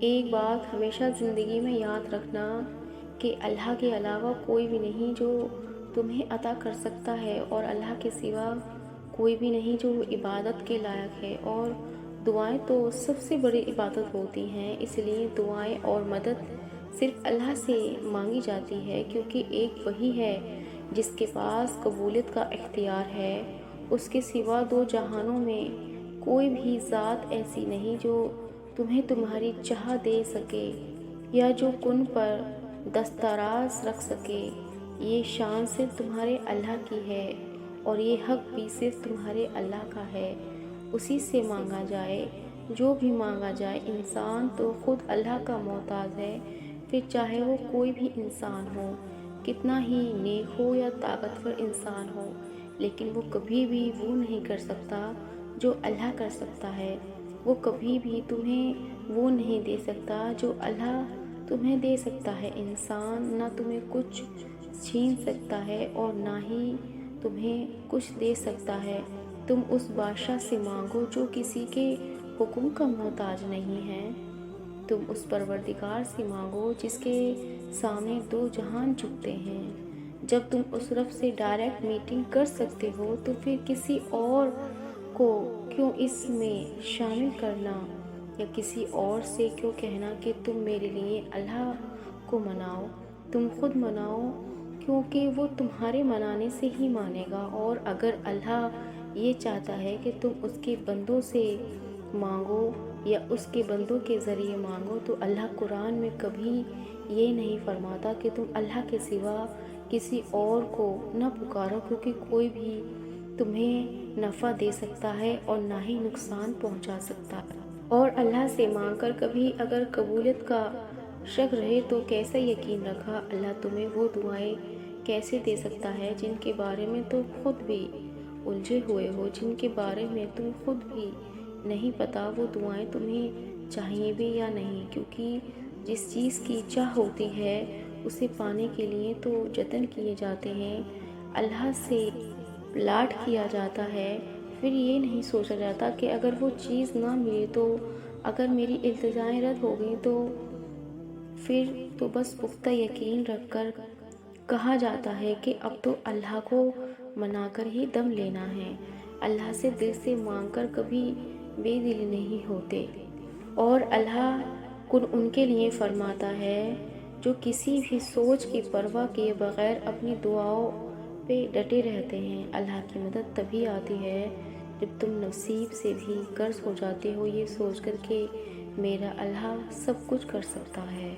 ایک بات ہمیشہ زندگی میں یاد رکھنا کہ اللہ کے علاوہ کوئی بھی نہیں جو تمہیں عطا کر سکتا ہے، اور اللہ کے سوا کوئی بھی نہیں جو عبادت کے لائق ہے، اور دعائیں تو سب سے بڑی عبادت ہوتی ہیں۔ اس لیے دعائیں اور مدد صرف اللہ سے مانگی جاتی ہے، کیونکہ ایک وہی ہے جس کے پاس قبولیت کا اختیار ہے۔ اس کے سوا دو جہانوں میں کوئی بھی ذات ایسی نہیں جو تمہیں تمہاری چاہ دے سکے یا جو کن پر دستاراز رکھ سکے۔ یہ شان صرف تمہارے اللہ کی ہے، اور یہ حق بھی صرف تمہارے اللہ کا ہے۔ اسی سے مانگا جائے جو بھی مانگا جائے۔ انسان تو خود اللہ کا محتاج ہے، پھر چاہے وہ کوئی بھی انسان ہو، کتنا ہی نیک ہو یا طاقتور انسان ہو، لیکن وہ کبھی بھی وہ نہیں کر سکتا جو اللہ کر سکتا ہے۔ وہ کبھی بھی تمہیں وہ نہیں دے سکتا جو اللہ تمہیں دے سکتا ہے۔ انسان نہ تمہیں کچھ چھین سکتا ہے اور نہ ہی تمہیں کچھ دے سکتا ہے۔ تم اس بادشاہ سے مانگو جو کسی کے حکم کا محتاج نہیں ہے۔ تم اس پروردگار سے مانگو جس کے سامنے دو جہان جھکتے ہیں۔ جب تم اس رب سے ڈائریکٹ میٹنگ کر سکتے ہو تو پھر کسی اور کو کیوں اس میں شامل کرنا، یا کسی اور سے کیوں کہنا کہ تم میرے لیے اللہ کو مناؤ۔ تم خود مناؤ، کیونکہ وہ تمہارے منانے سے ہی مانے گا۔ اور اگر اللہ یہ چاہتا ہے کہ تم اس کے بندوں سے مانگو یا اس کے بندوں کے ذریعے مانگو، تو اللہ قرآن میں کبھی یہ نہیں فرماتا کہ تم اللہ کے سوا کسی اور کو نہ پکارو، کیونکہ کوئی بھی تمہیں نفع دے سکتا ہے اور نہ ہی نقصان پہنچا سکتا ہے۔ اور اللہ سے مانگ کر کبھی اگر قبولیت کا شک رہے تو کیسا یقین رکھا اللہ تمہیں وہ دعائیں کیسے دے سکتا ہے جن کے بارے میں تم خود بھی الجھے ہوئے ہو، جن کے بارے میں تم خود بھی نہیں پتا وہ دعائیں تمہیں چاہیے بھی یا نہیں۔ کیونکہ جس چیز کی چاہ ہوتی ہے اسے پانے کے لیے تو جتن کیے جاتے ہیں، اللہ سے پلاٹ کیا جاتا ہے۔ پھر یہ نہیں سوچا جاتا کہ اگر وہ چیز نہ ملے تو، اگر میری التجائیں رد ہو گئیں تو، پھر تو بس پختہ یقین رکھ کر کہا جاتا ہے کہ اب تو اللہ کو منا کر ہی دم لینا ہے۔ اللہ سے دل سے مانگ کر کبھی بے دل نہیں ہوتے، اور اللہ کن ان کے لیے فرماتا ہے جو کسی بھی سوچ کی پرواہ کیے بغیر اپنی دعاؤں پہ ڈٹے رہتے ہیں۔ اللہ کی مدد تبھی آتی ہے جب تم نصیب سے بھی قرض ہو جاتے ہو، یہ سوچ کر کہ میرا اللہ سب کچھ کر سکتا ہے۔